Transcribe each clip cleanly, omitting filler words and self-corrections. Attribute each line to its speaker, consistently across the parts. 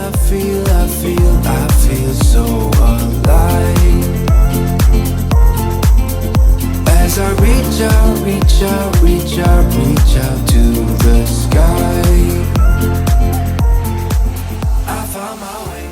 Speaker 1: I feel so alive. As I reach out, reach out, reach out, reach out to the sky, I found my way.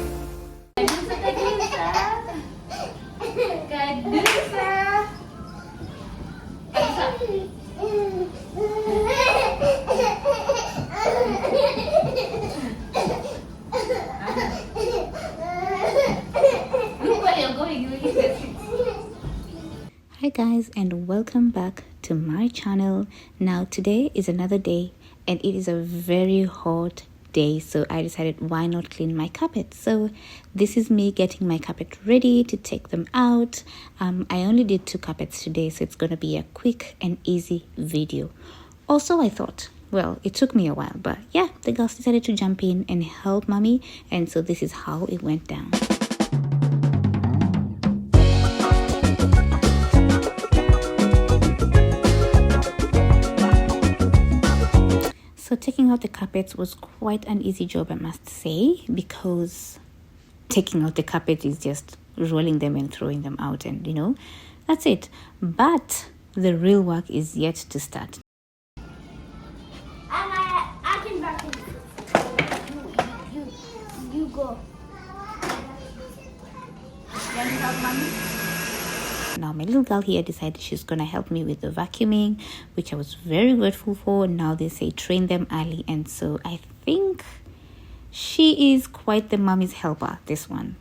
Speaker 2: Hi guys, and welcome back to my channel. Now today is another day and it is a very hot day, so I decided why not clean my carpet. So this is me getting my carpet ready to take them out. I only did 2 carpets today, so it's gonna be a quick and easy video. Also, I thought, well, it took me a while, but yeah, the girls decided to jump in and help mommy, and so this is how it went down. So taking out the carpets was quite an easy job, I must say, because taking out the carpet is just rolling them and throwing them out, and that's it. But the real work is yet to start.
Speaker 3: I can back in. You go. Can you help mommy?
Speaker 2: Now my little girl here decided she's gonna help me with the vacuuming, which I was very grateful for. Now they say train them early, and so I think she is quite the mommy's helper, this one.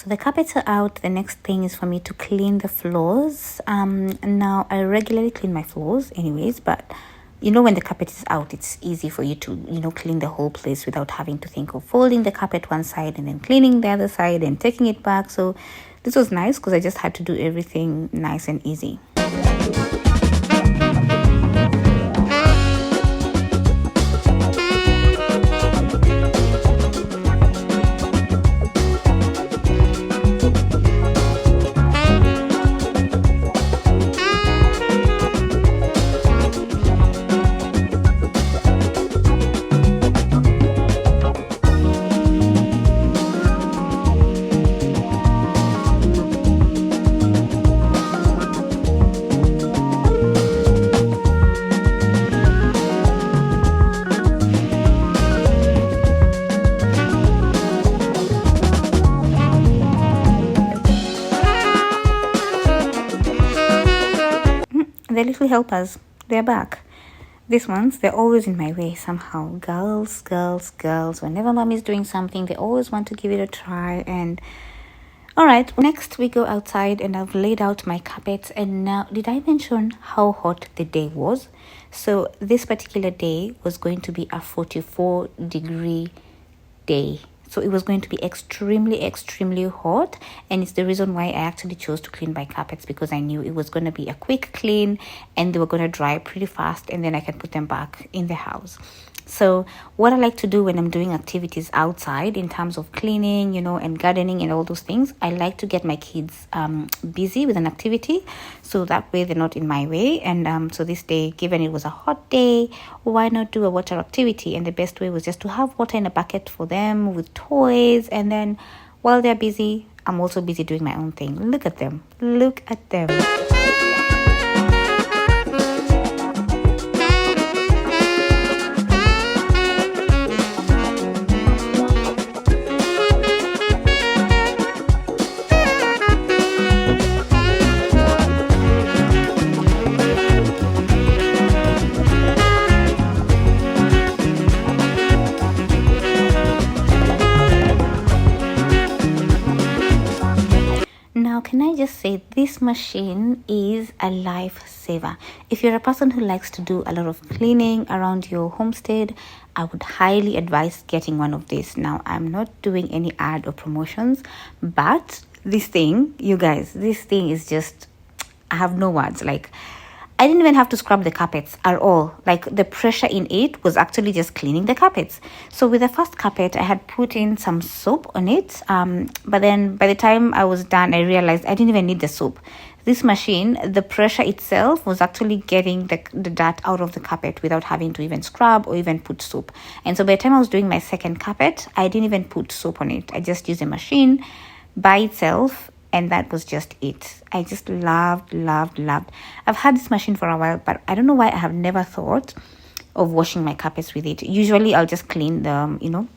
Speaker 2: The carpets are out. The next thing is for me to clean the floors. Now I regularly clean my floors anyways, but when the carpet is out, it's easy for you to clean the whole place without having to think of folding the carpet one side and then cleaning the other side and taking it back. So this was nice because I just had to do everything nice and easy. The little helpers, they're back. These ones, they're always in my way somehow. Girls. Whenever mommy's doing something, they always want to give it a try. And all right, next we go outside, and I've laid out my carpets. And now, did I mention how hot the day was? So this particular day was going to be a 44-degree day. So it was going to be extremely hot, and it's the reason why I actually chose to clean my carpets, because I knew it was going to be a quick clean and they were going to dry pretty fast, and then I can put them back in the house. So what I like to do when I'm doing activities outside in terms of cleaning, and gardening and all those things, I like to get my kids busy with an activity, so that way they're not in my way. And so this day, given it was a hot day, why not do a water activity? And the best way was just to have water in a bucket for them with toys, and then while they're busy, I'm also busy doing my own thing. Look at them. this machine is a lifesaver. If you're a person who likes to do a lot of cleaning around your homestead, I would highly advise getting one of these. Now, I'm not doing any ad or promotions, but this thing, you guys, this thing is just, I have no words. Like, I didn't even have to scrub the carpets at all. Like, the pressure in it was actually just cleaning the carpets. So with the first carpet, I had put in some soap on it. But then by the time I was done, I realized I didn't even need the soap. This machine, the pressure itself was actually getting the dirt out of the carpet without having to even scrub or even put soap. And so by the time I was doing my second carpet, I didn't even put soap on it. I just used the machine by itself, and that was just it. I just loved. I've had this machine for a while, but I don't know why I have never thought of washing my carpets with it. Usually I'll just clean the,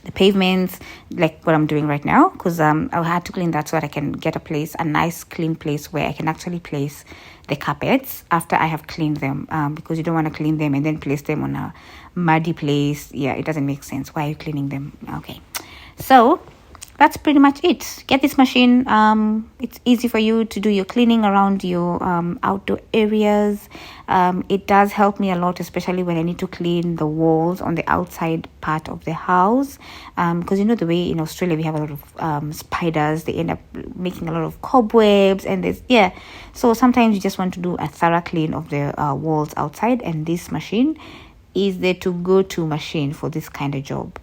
Speaker 2: the pavements, like what I'm doing right now, because I had to clean that so that I can get a nice clean place where I can actually place the carpets after I have cleaned them, because you don't want to clean them and then place them on a muddy place. Yeah, it doesn't make sense. Why are you cleaning them? Okay, so that's pretty much it. Get this machine. It's easy for you to do your cleaning around your outdoor areas. It does help me a lot, especially when I need to clean the walls on the outside part of the house, because the way in Australia we have a lot of spiders. They end up making a lot of cobwebs, and so sometimes you just want to do a thorough clean of the walls outside, and this machine is the to-go-to machine for this kind of job.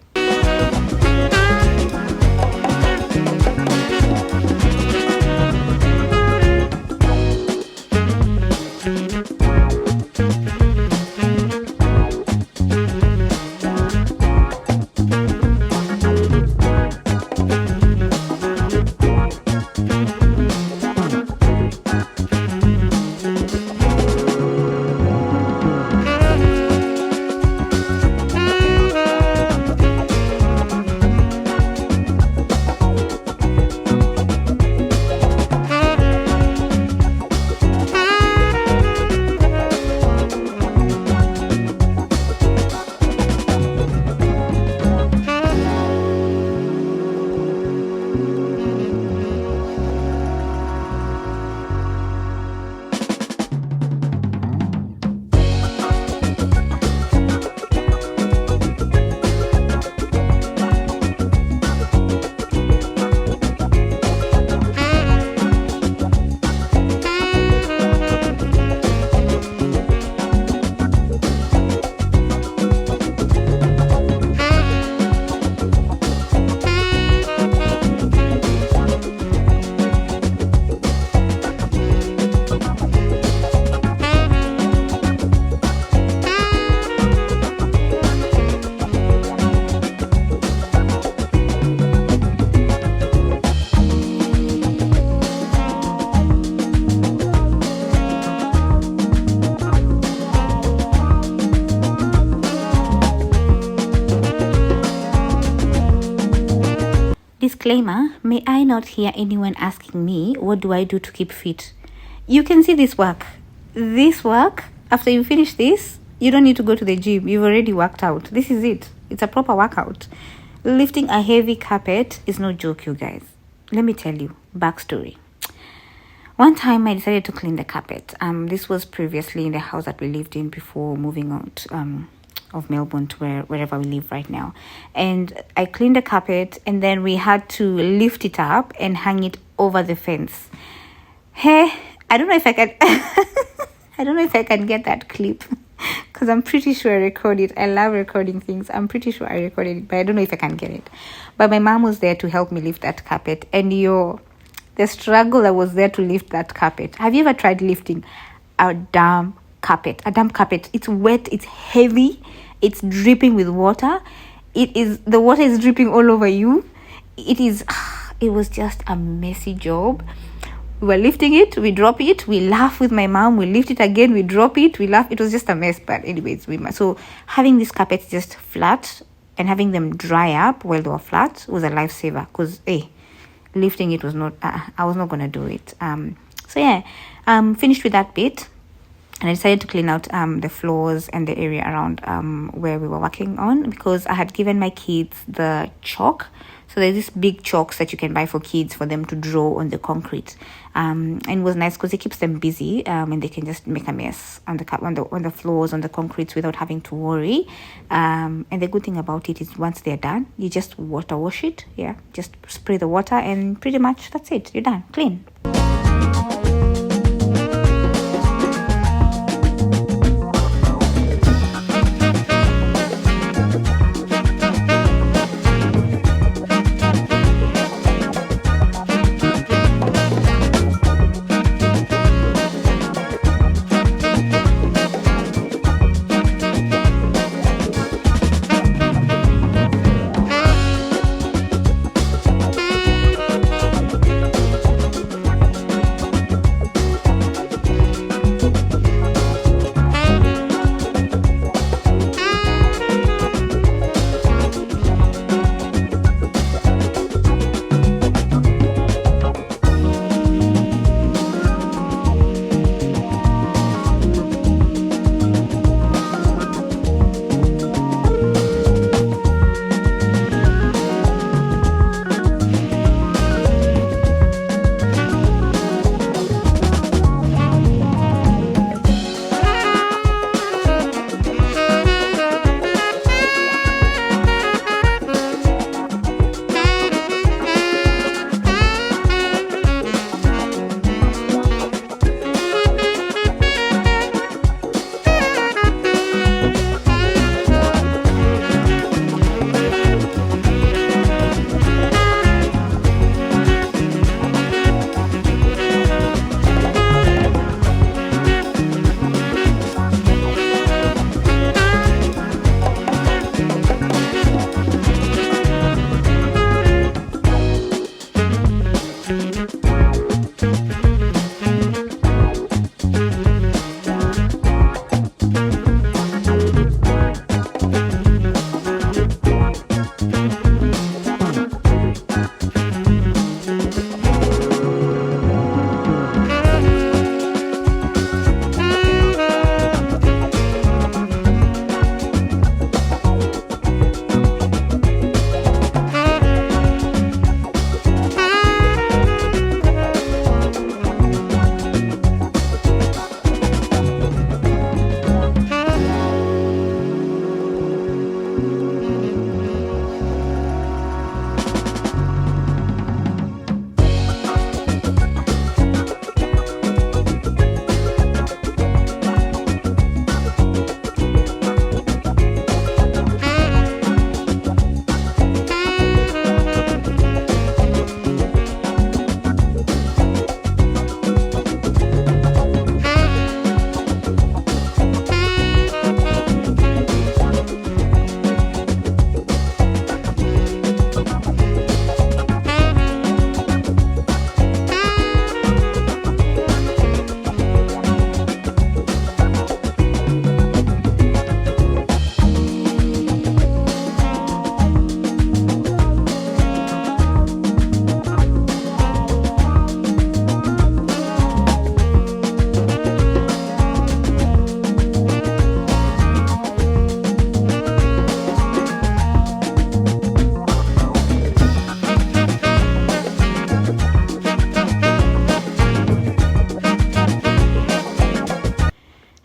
Speaker 2: Disclaimer, may I not hear anyone asking me, what do I do to keep fit? You can see this work. This work, after you finish this, you don't need to go to the gym. You've already worked out. This is it. It's a proper workout. Lifting a heavy carpet is no joke, you guys. Let me tell you, backstory. One time I decided to clean the carpet. This was previously in the house that we lived in before moving out of Melbourne to wherever we live right now. And I cleaned the carpet, and then we had to lift it up and hang it over the fence. Hey, I don't know if I can I don't know if I can get that clip, because I'm pretty sure I recorded it. I love recording things. I'm pretty sure I recorded it, but I don't know if I can get it. But my mom was there to help me lift that carpet, and the struggle that was there to lift that carpet. Have you ever tried lifting a damp carpet? A damp carpet. It's wet, it's heavy, it's dripping with water. The water is dripping all over you. It was just a messy job. We were lifting it, we drop it, we laugh with my mom, we lift it again, we drop it, we laugh. It was just a mess, but anyways, so having these carpets just flat and having them dry up while they were flat was a lifesaver, because lifting it was not, I was not going to do it. Finished with that bit, and I decided to clean out the floors and the area around where we were working on, because I had given my kids the chalk. So there's these big chalks that you can buy for kids for them to draw on the concrete. And it was nice because it keeps them busy, and they can just make a mess on the floors, on the concretes, without having to worry. And the good thing about it is once they're done, you just water wash it. Yeah, just spray the water, and pretty much that's it. You're done, clean.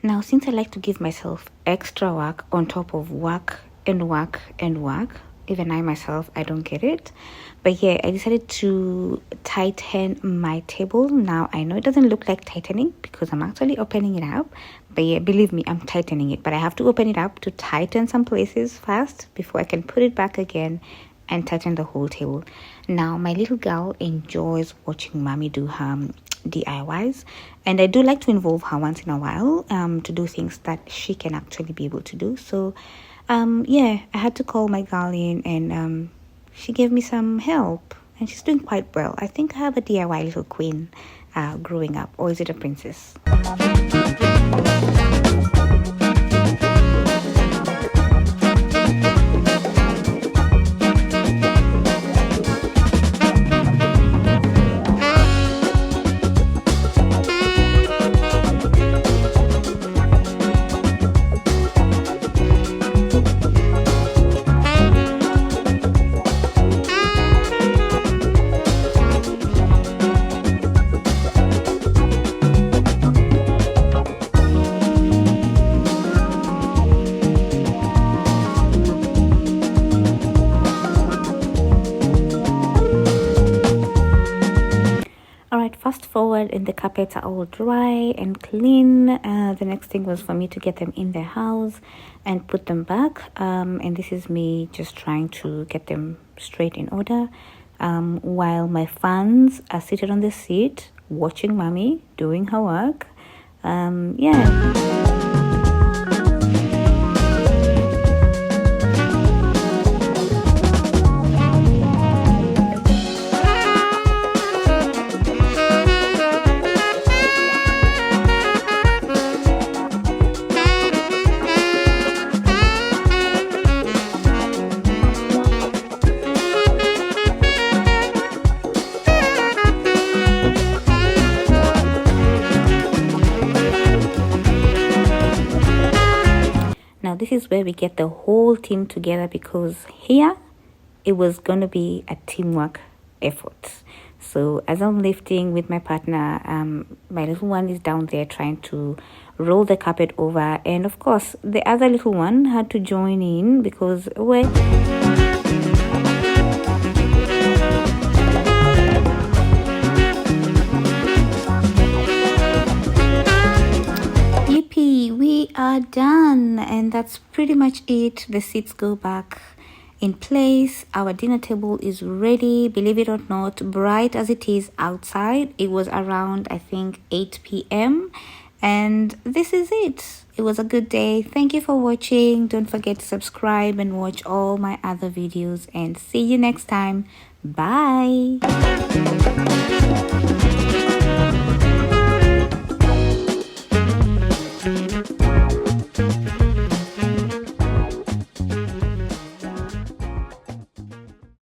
Speaker 2: Now, since I like to give myself extra work on top of work and work and work, even I myself, I don't get it. But yeah, I decided to tighten my table. Now, I know it doesn't look like tightening because I'm actually opening it up. But yeah, believe me, I'm tightening it. But I have to open it up to tighten some places first before I can put it back again and tighten the whole table. Now, my little girl enjoys watching mommy do her DIYs, and I do like to involve her once in a while to do things that she can actually be able to do. So yeah, I had to call my girl in, and she gave me some help, and she's doing quite well. I think I have a DIY little queen growing up, or is it a princess? showered and the carpets are all dry and clean. The next thing was for me to get them in their house and put them back. And this is me just trying to get them straight in order. While my fans are seated on the seat watching mommy doing her work. Yeah. Now this is where we get the whole team together, because here it was going to be a teamwork effort. So as I'm lifting with my partner, my little one is down there trying to roll the carpet over, and of course the other little one had to join in because we are done, and that's pretty much it. The seats go back in place. Our dinner table is ready. Believe it or not, bright as it is outside, it was around, I think, 8 p.m. and this is it. It was a good day. Thank you for watching. Don't forget to subscribe and watch all my other videos, and see you next time. Bye.